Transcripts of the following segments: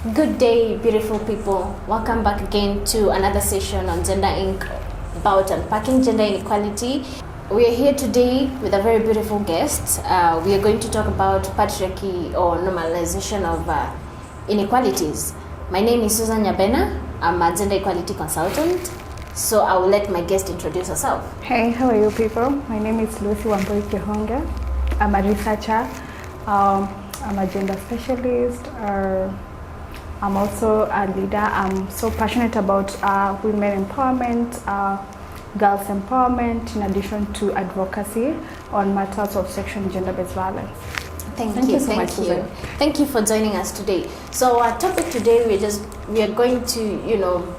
Good day, beautiful people. Welcome back again to another session on Gender Inc. about unpacking gender inequality. We are here today with a very beautiful guest. We are going to talk about patriarchy or normalization of inequalities. My name is Susan Nyabena. I'm a gender equality consultant. So I will let my guest introduce herself. Hey, how are you people? My name is Lucy Wambui Kihonge. I'm a researcher. I'm a gender specialist. I'm also a leader. I'm so passionate about women empowerment, girls empowerment, in addition to advocacy on matters of sexual and gender-based violence. Thank you so much, Susan. Thank you for joining us today. So our topic today, we are going to,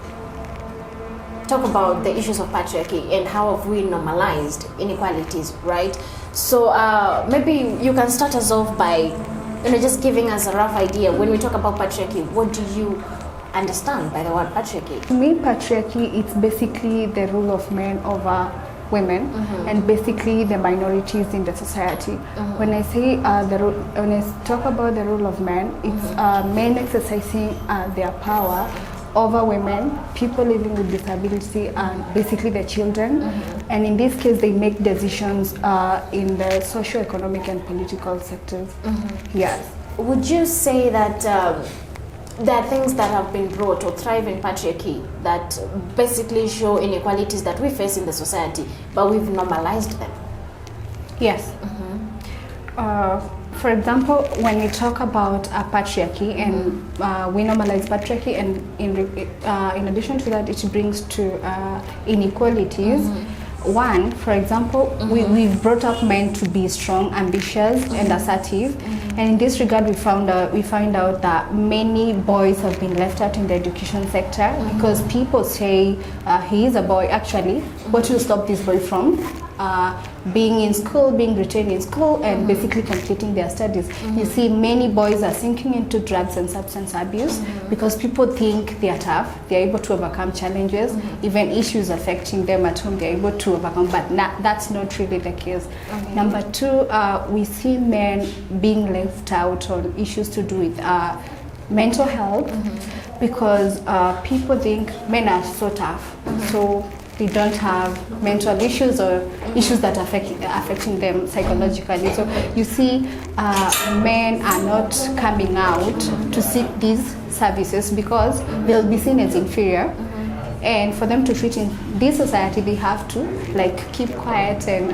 talk about the issues of patriarchy and how have we normalized inequalities, right? So maybe you can start us off by just giving us a rough idea. When we talk about patriarchy, what do you understand by the word patriarchy? To me, patriarchy is basically the rule of men over women, and basically the minorities in the society. When I say when I talk about the rule of men, it's men exercising their power over women, people living with disability, and basically the children. And in this case, they make decisions in the socio-economic and political sectors. Yes. Would you say that there are things that have been brought or thrive in patriarchy that basically show inequalities that we face in the society, but we've normalized them? Yes. For example, when we talk about patriarchy and we normalize patriarchy, and in addition to that, it brings to inequalities. One, for example, we've brought up men to be strong, ambitious, and assertive. And in this regard, we find out that many boys have been left out in the education sector because people say he is a boy. Actually, what will stop this boy from being in school, being retained in school, and basically completing their studies? You see, many boys are sinking into drugs and substance abuse because people think they are tough, they're able to overcome challenges, even issues affecting them at home, they're able to overcome, but that's not really the case. Number two, we see men being left out on issues to do with mental health because people think men are so tough, so they don't have mental issues or issues that are affecting them psychologically. So you see, men are not coming out to seek these services because they'll be seen as inferior. And for them to fit in this society, they have to keep quiet and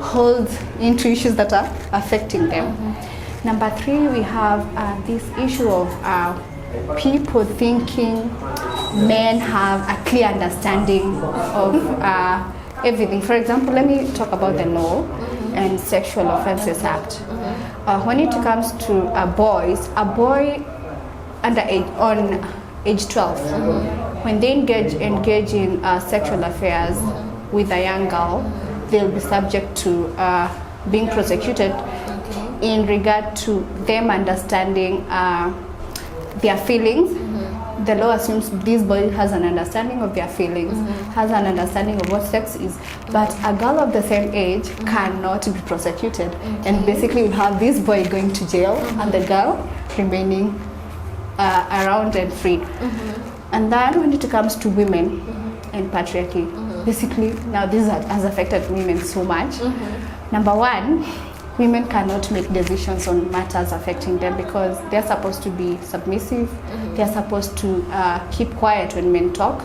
hold into issues that are affecting them. Number three, we have this issue of people thinking men have a clear understanding of everything. For example, let me talk about the Law and Sexual Offences Act. When it comes to boys, a boy on age 12, when they engage in sexual affairs with a young girl, they'll be subject to being prosecuted in regard to them understanding their feelings. The law assumes this boy has an understanding of their feelings, has an understanding of what sex is, but a girl of the same age cannot be prosecuted. And basically we have this boy going to jail and the girl remaining around and free. And then when it comes to women and patriarchy, basically now this has affected women so much. Number one, women cannot make decisions on matters affecting them because they're supposed to be submissive, they're supposed to keep quiet when men talk.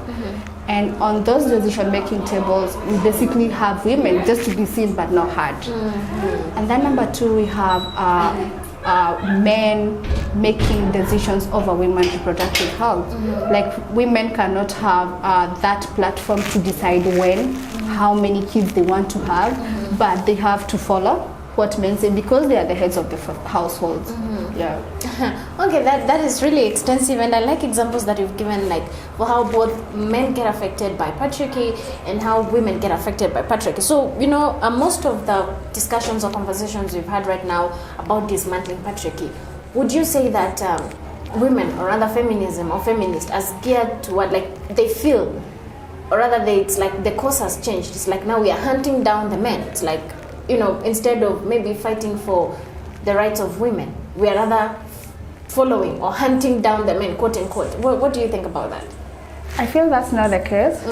And on those decision-making tables, we basically have women just to be seen but not heard. And then number two, we have men making decisions over women's reproductive health. Like women cannot have that platform to decide when, how many kids they want to have, but they have to follow what men say because they are the heads of the households. Yeah. Okay, that is really extensive, and I like examples that you've given, like for how both men get affected by patriarchy and how women get affected by patriarchy. So most of the discussions or conversations we've had right now about dismantling patriarchy, would you say that women, or rather feminism or feminists, as geared to what they feel, or rather it's like the course has changed? It's like now we are hunting down the men. It's like, instead of maybe fighting for the rights of women, we are rather following or hunting down the men, quote unquote. What do you think about that? I feel that's not the case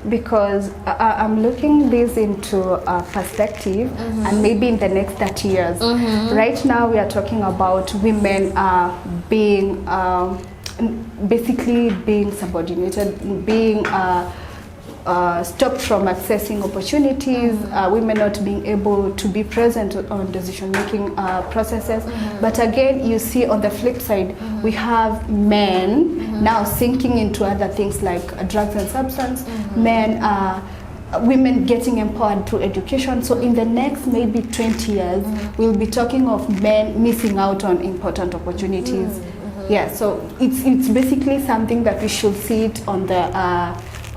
because I'm looking this into a perspective and maybe in the next 30 years. Right now we are talking about women being basically being subordinated, being stopped from accessing opportunities, women not being able to be present on decision-making processes. But again, you see on the flip side, we have men now sinking into other things like drugs and substance, women getting empowered through education. So in the next maybe 20 years, we'll be talking of men missing out on important opportunities. Yeah, so it's basically something that we should see it on the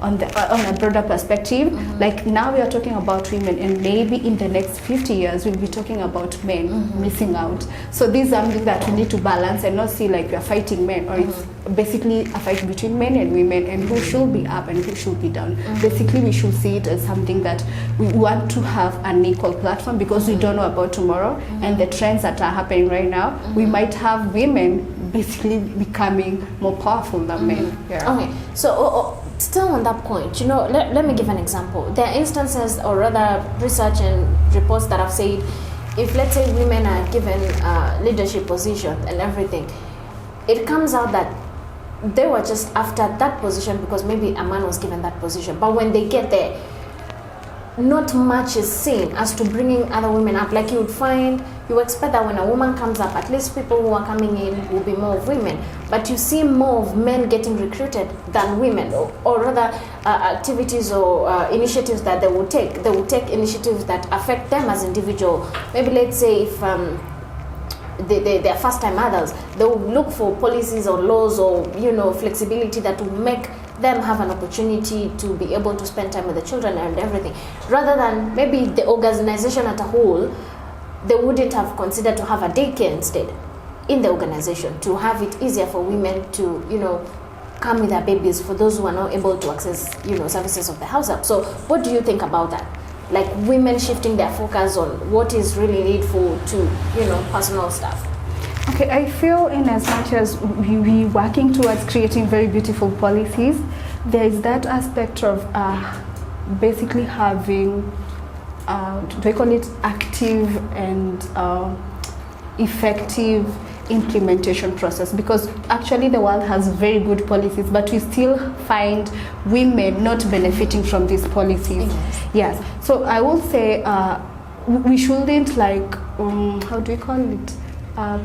on a broader perspective. Like now we are talking about women, and maybe in the next 50 years we'll be talking about men missing out. So this is something that we need to balance and not see like we are fighting men, or it's basically a fight between men and women, and who should be up and who should be down. Basically we should see it as something that we want to have an equal platform, because we don't know about tomorrow and the trends that are happening right now. We might have women basically becoming more powerful than men. Yeah. Okay, so still on that point, let me give an example. There are instances, or rather research and reports that have said, if let's say women are given leadership position and everything, it comes out that they were just after that position because maybe a man was given that position. But when they get there, not much is seen as to bringing other women up. Like you expect that when a woman comes up, at least people who are coming in will be more of women. But you see more of men getting recruited than women, or rather activities or initiatives that they will take. They will take initiatives that affect them as individual. Maybe let's say if they are first-time mothers, they will look for policies or laws or flexibility that will make them have an opportunity to be able to spend time with the children and everything, rather than maybe the organization as a whole. They wouldn't have considered to have a daycare instead in the organization, to have it easier for women to come with their babies, for those who are not able to access services of the house up. So what do you think about that? Like women shifting their focus on what is really needful to personal stuff. Okay, I feel in as much as we working towards creating very beautiful policies, there is that aspect of basically having, they call it active and effective implementation process, because actually the world has very good policies, but we still find women not benefiting from these policies. Yes. So I will say we shouldn't like, how do we call it?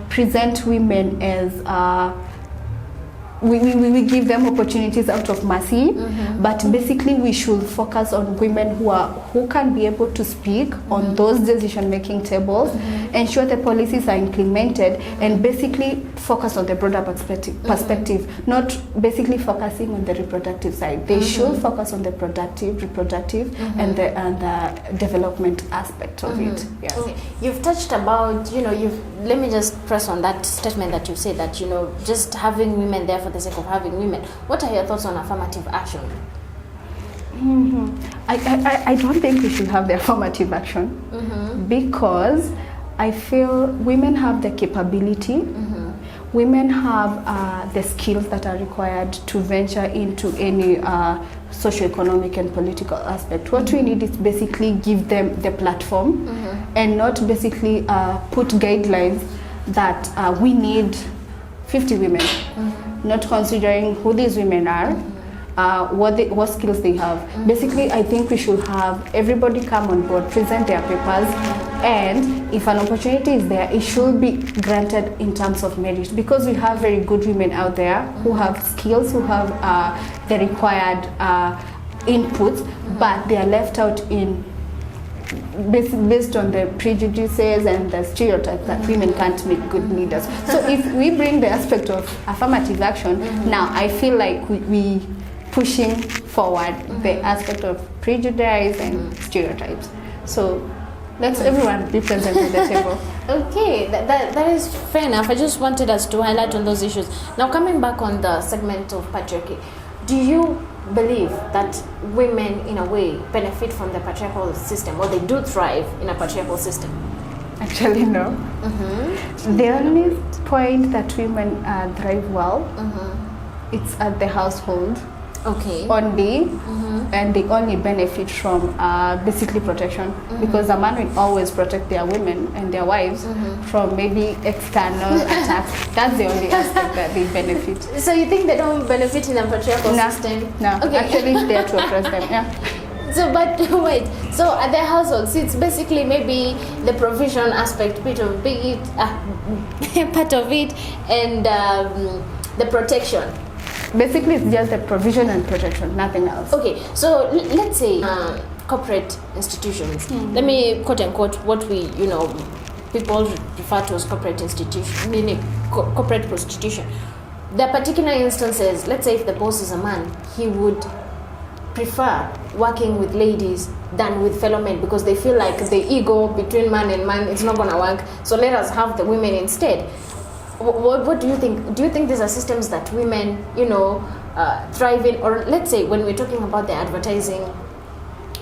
Present women as we give them opportunities out of mercy, but basically we should focus on women who can be able to speak on those decision-making tables, ensure the policies are implemented, and basically focus on the broader perspective, not basically focusing on the reproductive side. They should focus on the reproductive, and the development aspect of it. Yes. Okay. You've touched about, let me just press on that statement that you said, that just having women there for the sake of having women. What are your thoughts on affirmative action? I don't think we should have the affirmative action, because I feel women have the capability, women have the skills that are required to venture into any socioeconomic and political aspect. What we need is basically give them the platform, and not basically put guidelines that we need 50 women, not considering who these women are, what skills they have. Basically, I think we should have everybody come on board, present their papers, and if an opportunity is there, it should be granted in terms of merit, because we have very good women out there who have skills, who have the required inputs, but they are left out in based on the prejudices and the stereotypes that women can't make good leaders. So if we bring the aspect of affirmative action, now I feel like we pushing forward the aspect of prejudice and stereotypes. So let's everyone be present at the table. Okay, that is fair enough. I just wanted us to highlight on those issues. Now, coming back on the segment of patriarchy, do you believe that women in a way benefit from the patriarchal system, or they do thrive in a patriarchal system? Actually, no. The only point that women thrive well, it's at the household. Okay. Only, and they only benefit from basically protection, because a man will always protect their women and their wives from maybe external attacks. That's the only aspect that they benefit. So you think they don't benefit in a patriarchal system? No, Okay. actually it's there to oppress them. Yeah. So, but wait. So at their households, it's basically maybe the provision aspect, part of it, and the protection. Basically, it's just the provision and protection, nothing else. Okay, so let's say corporate institutions. Let me quote unquote what we, people refer to as corporate institution, meaning corporate prostitution. There are particular instances. Let's say if the boss is a man, he would prefer working with ladies than with fellow men, because they feel like the ego between man and man, it's not going to work. So let us have the women instead. What do you think? Do you think these are systems that women, thrive in? Or let's say when we're talking about the advertising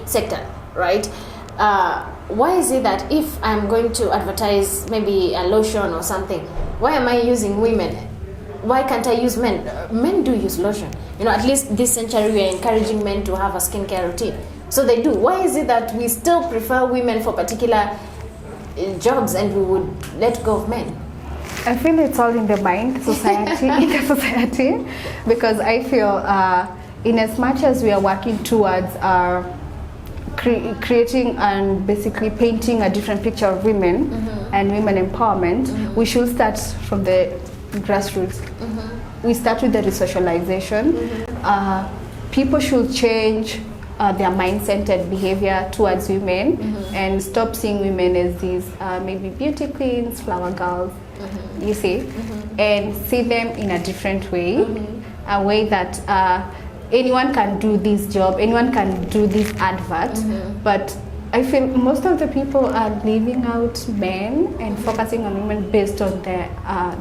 sector, right? Why is it that if I'm going to advertise maybe a lotion or something, why am I using women? Why can't I use men? Men do use lotion. At least this century we are encouraging men to have a skincare routine. So they do. Why is it that we still prefer women for particular jobs and we would let go of men? I feel it's all in the mind, society, because I feel in as much as we are working towards creating and basically painting a different picture of women and women empowerment, we should start from the grassroots. We start with the resocialization. People should change their mindset and behavior towards women and stop seeing women as these maybe beauty queens, flower girls, you see, and see them in a different way, a way that anyone can do this job, anyone can do this advert, but I feel most of the people are leaving out men and focusing on women based on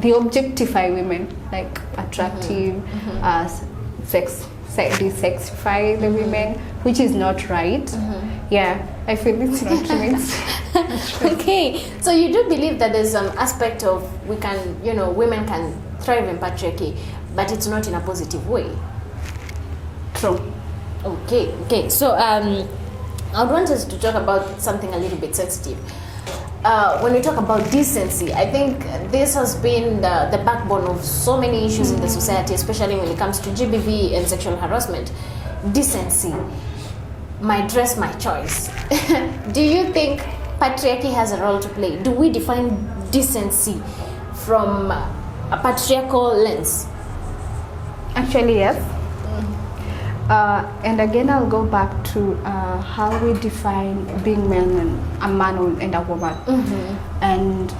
they objectify women, like attractive, sexify the women, which is not right. Yeah, I feel it's not right. Okay, so you do believe that there's some aspect of women can thrive in patriarchy, but it's not in a positive way. True. Okay. So I would want us to talk about something a little bit sensitive. When we talk about decency, I think this has been the backbone of so many issues in the society, especially when it comes to GBV and sexual harassment. Decency, my dress, my choice. Do you think patriarchy has a role to play? Do we define decency from a patriarchal lens? Actually, yes. And again, I'll go back to how we define being a man and a woman, and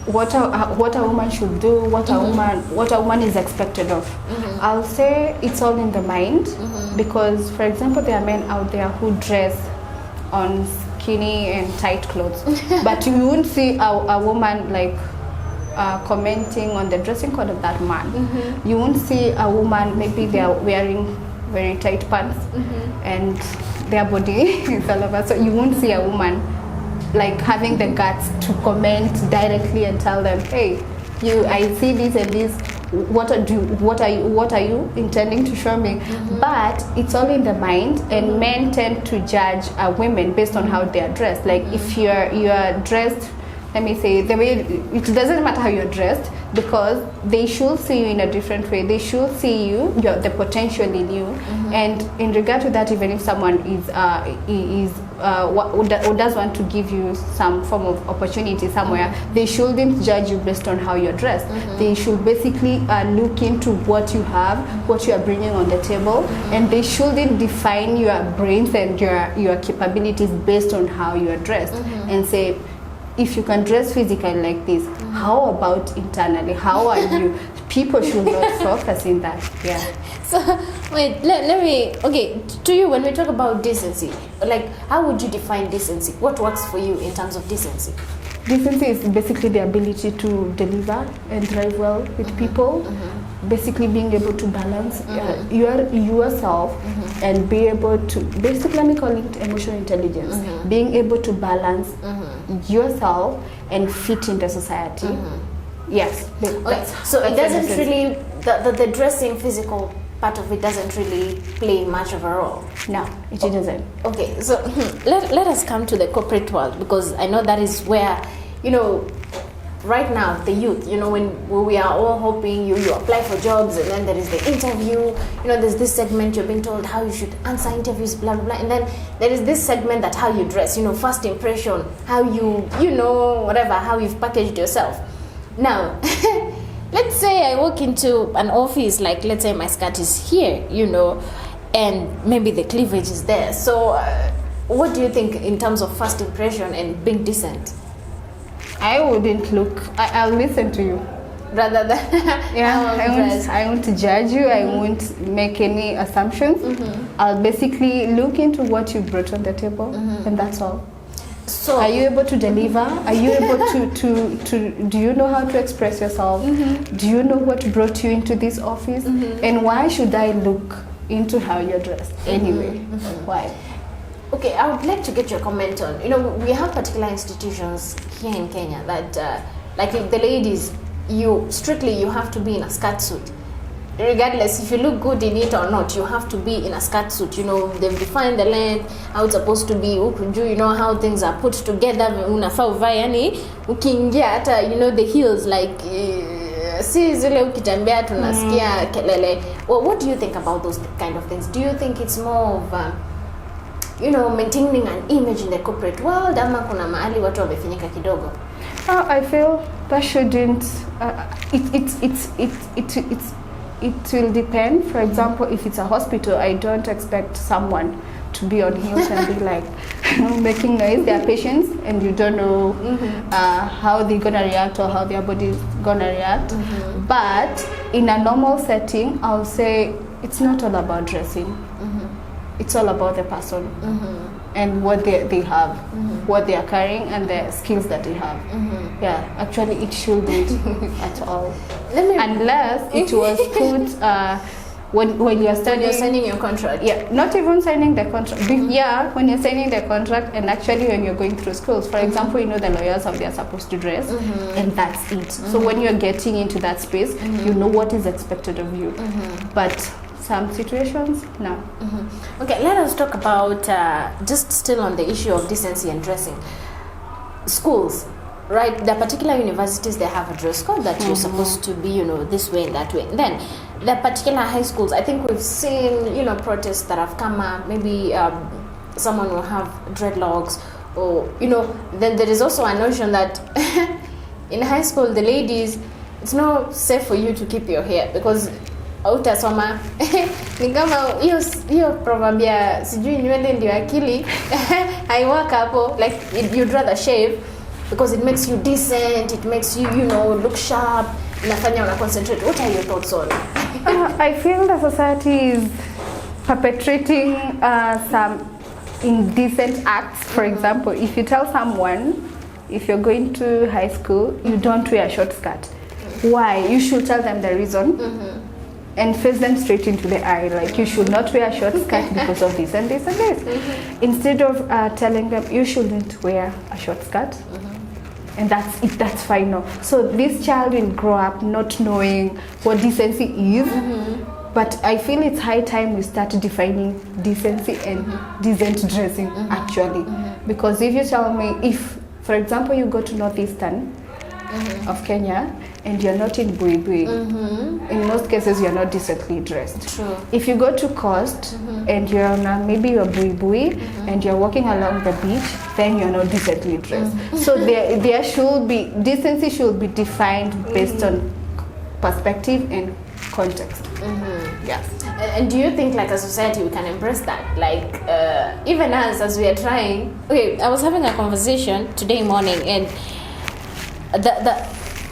what a woman should do, what a woman is expected of. I'll say it's all in the mind, because, for example, there are men out there who dress on skinny and tight clothes, but you won't see a woman like commenting on the dressing code of that man. You won't see a woman, maybe they are wearing very tight pants and their body is all over. So you won't see a woman like having the guts to comment directly and tell them, hey, I see this and this. What are you intending to show me? But it's all in the mind, and men tend to judge women based on how they are dressed. Like if you are dressed, let me say, the way, it doesn't matter how you're dressed, because they should see you in a different way. They should see the potential in you. And in regard to that, even if someone does want to give you some form of opportunity somewhere, they shouldn't judge you based on how you're dressed. They should basically look into what you have, what you are bringing on the table, and they shouldn't define your brains and your capabilities based on how you are dressed, and say, if you can dress physically like this, how about internally? How are you? People should not focus in that. Yeah. So wait, let me. Okay, to you, when we talk about decency, like how would you define decency? What works for you in terms of decency? Decency is basically the ability to deliver and thrive well with people, basically being able to balance yourself and be able to, basically let me call it emotional intelligence, being able to balance yourself and fit in the society. Yes. Okay. So it doesn't really, the dressing physical part of it doesn't really play much of a role. No, it doesn't. Okay, so let us come to the corporate world, because I know that is where, you know, right now the youth, you know, when we are all hoping you apply for jobs, and then there is the interview, you know, there's this segment you're being told how you should answer interviews, blah blah blah, and then there is this segment that how you dress, you know, first impression, how you know, whatever, how you've packaged yourself. Now let's say I walk into an office, like let's say my skirt is here, you know, and maybe the cleavage is there. So what do you think in terms of first impression and being decent? I wouldn't look, I'll listen to you. Rather than I won't judge you, I won't make any assumptions. I'll basically look into what you brought on the table, and that's all. So are you able to deliver? Are you able to do you know how to express yourself? Do you know what brought you into this office? And why should I look into how you're dressed anyway? Why? Okay, I would like to get your comment on, you know, we have particular institutions here in Kenya that like the ladies, you have to be in a skirt suit. Regardless if you look good in it or not, you have to be in a skirt suit. You know, they've defined the length, how it's supposed to be, you know, how things are put together. Unafaa uvae, yani ukiingia hata, you know, the heels, like si zile ukitembea tunasikia kelele. Well, what do you think about those kind of things? Do you think it's more of you know, maintaining an image in the corporate world, ama kuna mahali watu wamefinyika kidogo? I feel that shouldn't it will depend. For example, if it's a hospital, I don't expect someone to be on heels and be like, you know, making noise. They are patients, and you don't know how they're gonna react or how their body is gonna react. But in a normal setting, I'll say it's not all about dressing. It's all about the person and what they have, what they are carrying, and the skills that they have. Yeah, actually, it shouldn't at all, unless it was put when you're studying. When you're signing your contract. Yeah, not even signing the contract. Yeah, when you're signing the contract, and actually when you're going through schools. For example, you know, the lawyers, how they are supposed to dress, and that's it. So when you're getting into that space, you know what is expected of you. But some situations, no. Okay, let us talk about just still on the issue of decency and dressing. Schools, right? The particular universities, they have a dress code that you're supposed to be, you know, this way and that way. And then the particular high schools, I think we've seen, you know, protests that have come up. Maybe someone will have dreadlocks, or, you know, then there is also a notion that in high school, the ladies, it's not safe for you to keep your hair because utasoma ni kama hiyo proverb ya sijui nywele ndio akili haiwaka hapo, like you'd rather shave because it makes you decent, it makes you, you know, look sharp, inafanya una concentrate. What are your thoughts on? I feel the society is perpetrating some indecent acts. For example, if you tell someone, if you're going to high school, you don't wear a short skirt, why? You should tell them the reason. And face them straight into the eye, like you should not wear a short skirt because of this and this and this. Instead of telling them you shouldn't wear a short skirt, and that's it, that's fine now. So this child will grow up not knowing what decency is. But I feel it's high time we start defining decency and decent dressing actually. Because if you tell me, if for example you go to northeastern of Kenya and you're not in buibui, in most cases you're not decently dressed. True. If you go to coast and you're on maybe you're buibui and you're walking along the beach, then you're not decently dressed. So there should be, decency should be defined based on perspective and context. Yes. And do you think, like, a society, we can embrace that? Like, even us, as we are trying. Okay, I was having a conversation today morning, and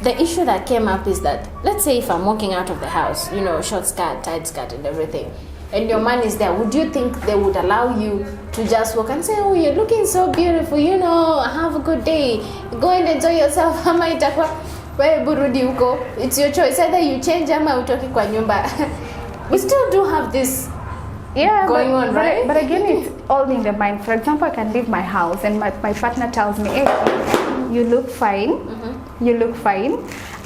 the issue that came up is that, let's say if I'm walking out of the house, you know, short skirt, tight skirt and everything, and your man is there, would you think they would allow you to just walk and say, oh, you're looking so beautiful, you know, have a good day, go and enjoy yourself? wewe burudi huko, it's your choice, either you change ama utoki kwa nyumba. We still do have this going on, right? But again, it's all in the mind. For example, I can leave my house and my partner tells me, hey, you look fine, you look fine.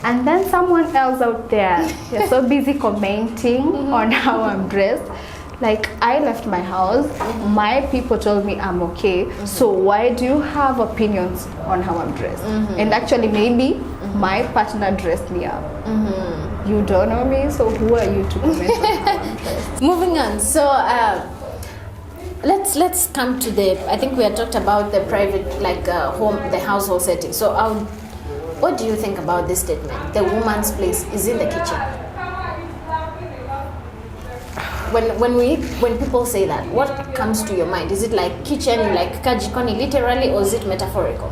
And then someone else out there, you're so busy commenting on how I'm dressed. Like, I left my house, my people told me I'm okay, so why do you have opinions on how I'm dressed? And actually maybe my partner dressed me up. You don't know me, so who are you to comment on how I'm dressed? Moving on, so let's come to I think we had talked about the private, like home, the household setting. So what do you think about this statement? The woman's place is in the kitchen. When people say that, what comes to your mind? Is it like kitchen, like kajikoni literally, or is it metaphorical?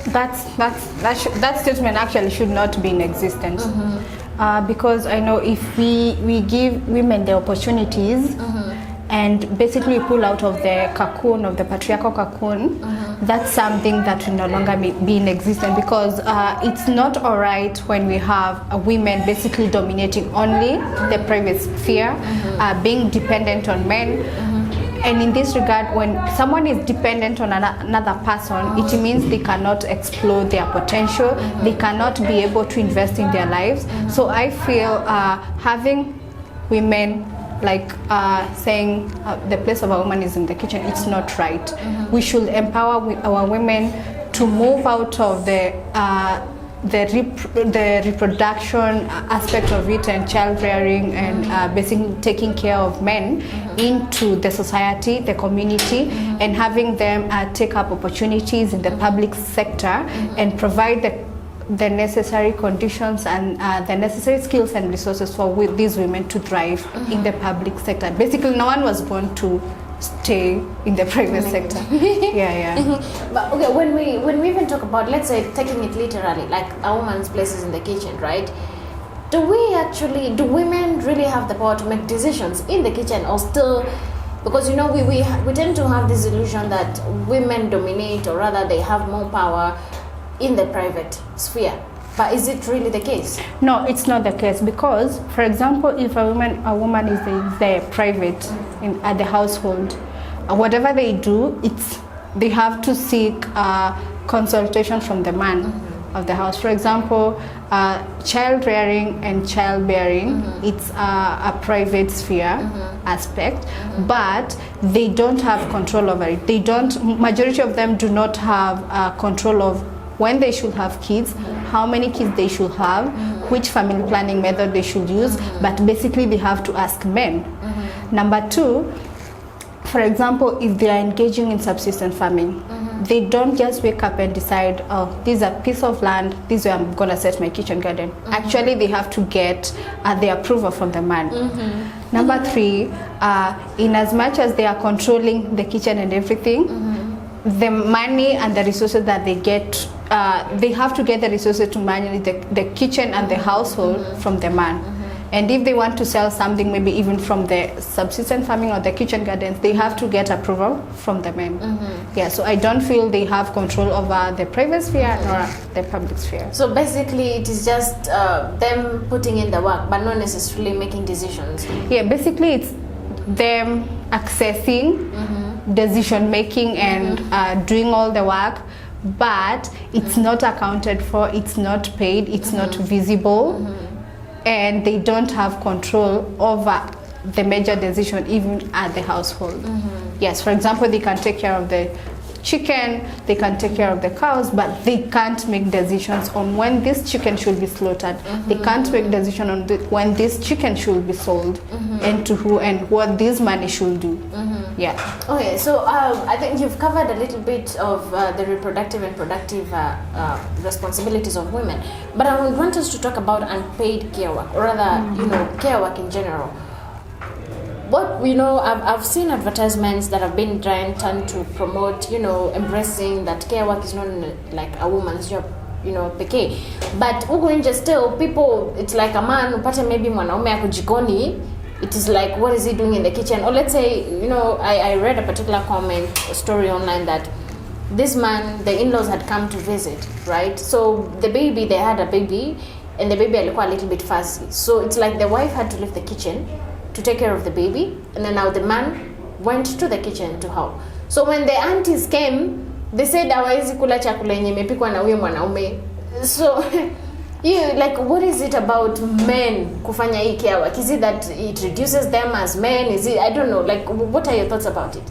That statement actually should not be in existence. Because I know if we give women the opportunities and basically pull out of the cocoon, of the patriarchal cocoon, that's something that will no longer be in existence, because it's not all right when we have women basically dominating only the private sphere, being dependent on men. And in this regard, when someone is dependent on another person, it means they cannot explore their potential, they cannot be able to invest in their lives. So I feel having women like saying the place of a woman is in the kitchen, it's not right. We should empower our women to move out of the reproduction aspect of it and childbearing and basically taking care of men into the society, the community, and having them take up opportunities in the public sector and provide the necessary conditions and the necessary skills and resources for these women to thrive in the public sector. Basically, no one was born to stay in the private sector. But okay, when we even talk about, let's say, taking it literally, like a woman's place is in the kitchen, right? Do women really have the power to make decisions in the kitchen, or still, because we tend to have this illusion that women dominate, or rather they have more power in the private sphere. But is it really the case? No, it's not the case, because, for example, if a woman is there private at the household, whatever they do, they have to seek consultation from the man of the house. For example, child rearing and childbearing, it's a private sphere aspect, but they don't have control over it. Majority of them do not have control of when they should have kids, how many kids they should have, which family planning method they should use, but basically they have to ask men. Number two, for example, if they are engaging in subsistence farming, they don't just wake up and decide, oh, this is a piece of land, this is where I'm gonna set my kitchen garden. Actually, they have to get the approval from the man. Number three, in as much as they are controlling the kitchen and everything, the money and the resources that they get, they have to get the resources to manage the kitchen and the household from the man. And if they want to sell something, maybe even from the subsistence farming or the kitchen gardens, they have to get approval from the men. So I don't feel they have control over the private sphere or the public sphere. So basically it is just them putting in the work, but not necessarily making decisions. Yeah, basically it's them accessing decision making and doing all the work, but it's not accounted for, it's not paid, it's not visible, and they don't have control over the major decision even at the household. Yes, for example, they can take care of the chicken, they can take care of the cows, but they can't make decisions on when this chicken should be slaughtered. They can't make decision on when this chicken should be sold and to who and what this money should do. Okay, so I think you've covered a little bit of the reproductive and productive responsibilities of women, but I would want us to talk about unpaid care work, or rather, care work in general. What I've seen advertisements that have been trying to promote, embracing that care work is not like a woman's job, pekee. But huko nje still people, it's like a man upate maybe mwanaume ako jikoni, it is like, what is he doing in the kitchen? Or let's say, I read a particular story online that this man, the in-laws had come to visit, right? So the baby, they had a baby, and the baby alikuwa a little bit fussy. So it's like the wife had to leave the kitchen to take care of the baby, and then now the man went to the kitchen to help. So when the aunties came, they said hawezi kula chakula yenye imepikwa na huyo mwanaume. So like, what is it about men kufanya hii care work? Is it that it reduces them as men? Is it, I don't know, like, what are your thoughts about it?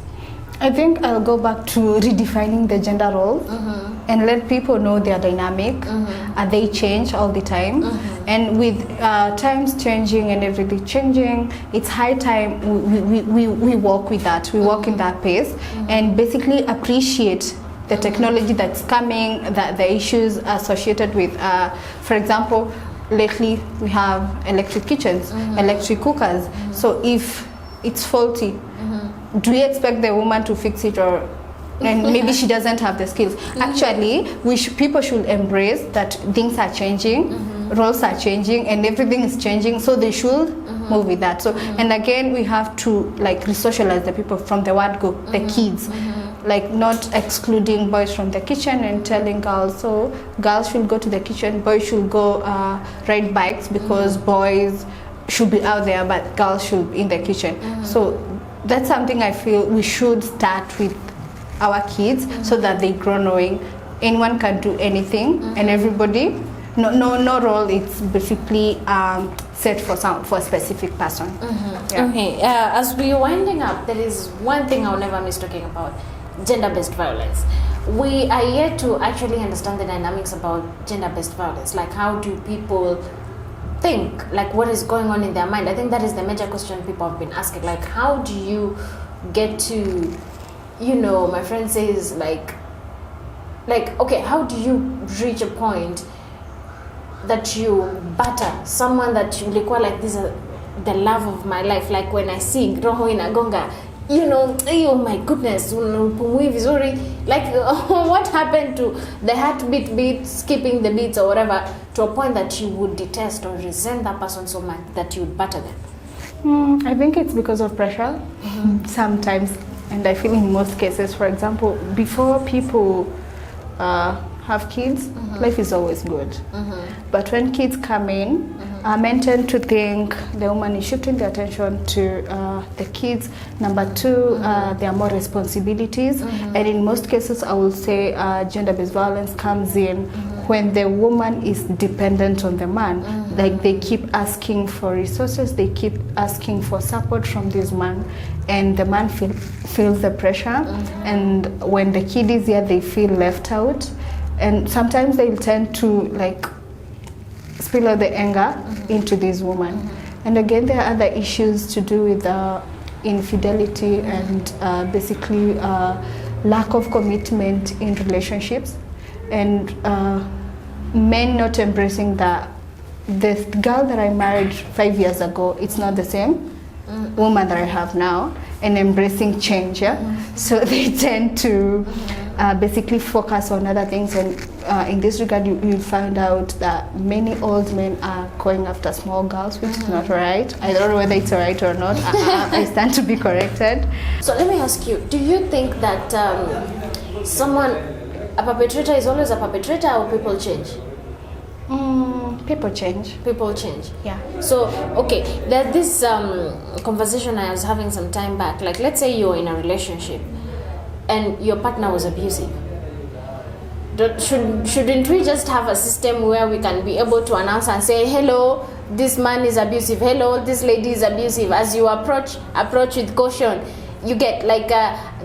I think I'll go back to redefining the gender role and let people know they are dynamic and they change all the time. And with times changing and everything changing, it's high time we walk with that. We walk in that pace and basically appreciate the technology that's coming, the issues associated with, for example, lately we have electric kitchens, electric cookers. So if it's faulty, do we expect the woman to fix it, or and maybe she doesn't have the skills? Actually, people should embrace that things are changing, roles are changing, and everything is changing, so they should move with that. So and again, we have to like re-socialize the people from the word go, the kids, like not excluding boys from the kitchen and telling girls, so girls should go to the kitchen, boys should go ride bikes, because boys should be out there but girls should be in the kitchen. So that's something I feel we should start with our kids, so that they grow knowing anyone can do anything, and everybody, no role, it's basically set for a specific person. Yeah. Okay, as we're winding up, there is one thing I'll never miss talking about: gender-based violence. We are yet to actually understand the dynamics about gender-based violence. Like, how do people think? Like, what is going on in their mind? I think that is the major question people have been asking. Like, how do you get to, my friend says, like, okay, how do you reach a point that you butter someone that you look like, this is the love of my life? Like, when I sing roho inagonga, oh my goodness, like, what happened to the heartbeat skipping the beats or whatever, to a point that you would detest or resent that person so much that you would butter them? I think it's because of pressure sometimes, and I feel in most cases. For example, before people have kids, life is always good. But when kids come in, men tend to think the woman is shifting the attention to the kids. Number two, there are more responsibilities. And in most cases, I will say gender-based violence comes in when the woman is dependent on the man. Like, they keep asking for resources, they keep asking for support from this man, and the man feels the pressure. And when the kid is here, they feel left out. And sometimes they'll tend to like spill out the anger into this woman. And again, there are other issues to do with infidelity and basically lack of commitment in relationships, and men not embracing that the girl that I married 5 years ago, it's not the same woman that I have now, and embracing change. So they tend to basically focus on other things, and in this regard you find out that many old men are going after small girls, which is not right. I don't know whether it's right or not. I stand to be corrected. So let me ask you, do you think that a perpetrator is always a perpetrator, or people change? People change. People change. Yeah. So, okay, there's this conversation I was having some time back. Like, let's say you're in a relationship and your partner was abusive. Shouldn't we just have a system where we can be able to announce and say, hello, this man is abusive, hello, this lady is abusive. As you approach with caution. You get, like,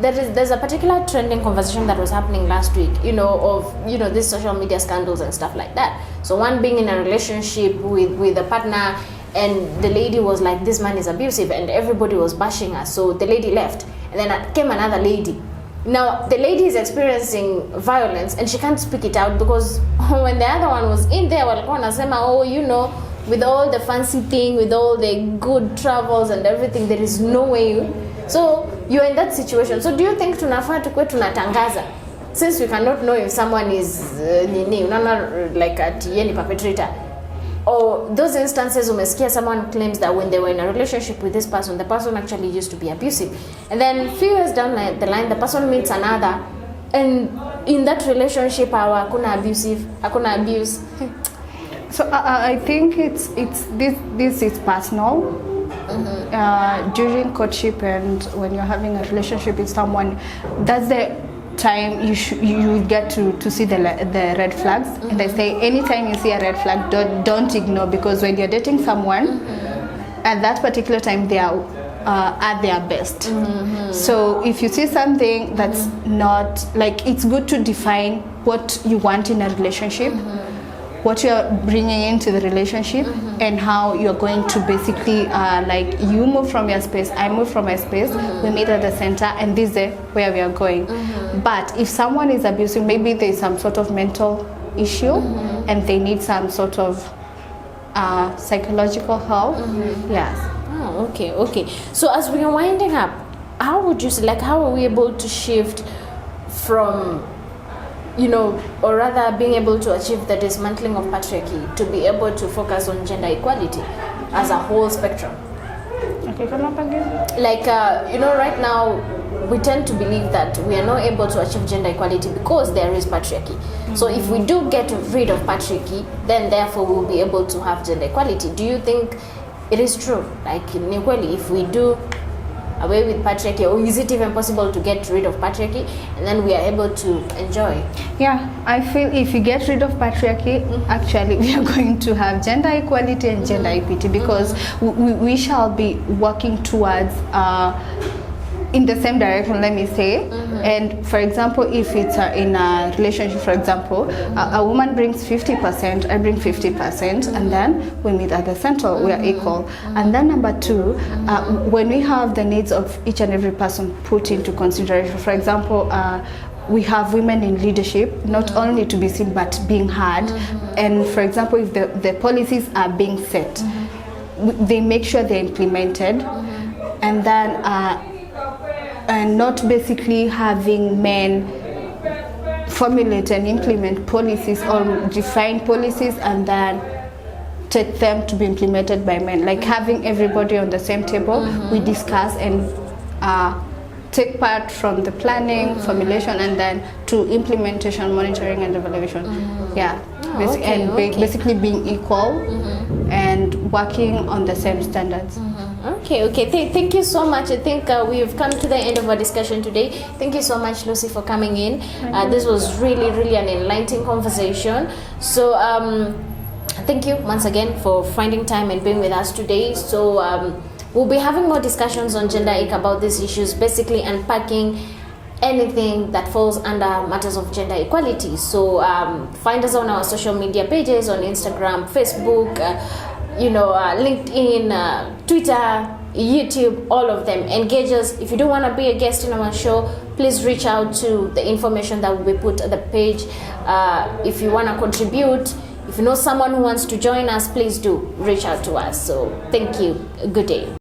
there's a particular trending conversation that was happening last week, of these social media scandals and stuff like that. So one being in a relationship with a partner, and the lady was like, this man is abusive, and everybody was bashing her. So the lady left, and then came another lady. Now the lady is experiencing violence and she can't speak it out, because when the other one was in there, walikuwa wanasema, with all the fancy thing, with all the good travels and everything, there is no way. So you're in that situation. So do you think tunafaa tukue tunatangaza, since we cannot know if someone is like a perpetrator, or those instances umesikia someone claims that when they were in a relationship with this person, the person actually used to be abusive, and then few years down the line the person meets another And in that relationship, hakuna abuse. So I think it's this is personal. During courtship and when you're having a relationship with someone, that's the time you get to see the red flags. And I say anytime you see a red flag, don't ignore, because when you're dating someone at that particular time, they are at their best. So if you see something that's not like, it's good to define what you want in a relationship, what you're bringing into the relationship, and how you're going to basically like, you move from your space, I move from my space, we meet at the center, and this is where we are going. But if someone is abusive, maybe there's some sort of mental issue and they need some sort of psychological help. Yes. Oh, okay. So as we are winding up, how would you say, like, how are we able to shift from, or rather being able to achieve the dismantling of patriarchy to be able to focus on gender equality as a whole spectrum? Okay, come up again. Like, right now we tend to believe that we are not able to achieve gender equality because there is patriarchy. So if we do get rid of patriarchy, then therefore we'll be able to have gender equality. Do you think it is true? Like, inequally, if we do away with patriarchy, or is it even possible to get rid of patriarchy and then we are able to enjoy? Yeah, I feel if you get rid of patriarchy, actually we are going to have gender equality and gender equity, because we shall be working towards in the same direction, let me say. And for example, if it's in a relationship, for example, a woman brings 50%, I bring 50%, and then we meet at the center, we are equal. And then number two, when we have the needs of each and every person put into consideration, for example, we have women in leadership, not only to be seen but being heard. And for example, if the policies are being set, they make sure they're implemented. And then and not basically having men formulate and implement policies or define policies and then take them to be implemented by men. Like having everybody on the same table, we discuss and take part from the planning, formulation, and then to implementation, monitoring, and evaluation. Yeah, basically being equal and working on the same standards. Okay. Thank you so much. I think we've come to the end of our discussion today. Thank you so much, Lucy, for coming in. This was really an enlightening conversation. So thank you once again for finding time and being with us today. So we'll be having more discussions on Gender Ec about these issues, basically unpacking anything that falls under matters of gender equality. So find us on our social media pages, on Instagram, Facebook, LinkedIn, Twitter, YouTube, all of them. Engage us. If you do want to be a guest in our show, please reach out to the information that will be put at the page. If you want to contribute, if you know someone who wants to join us, please do reach out to us. So thank you. Good day.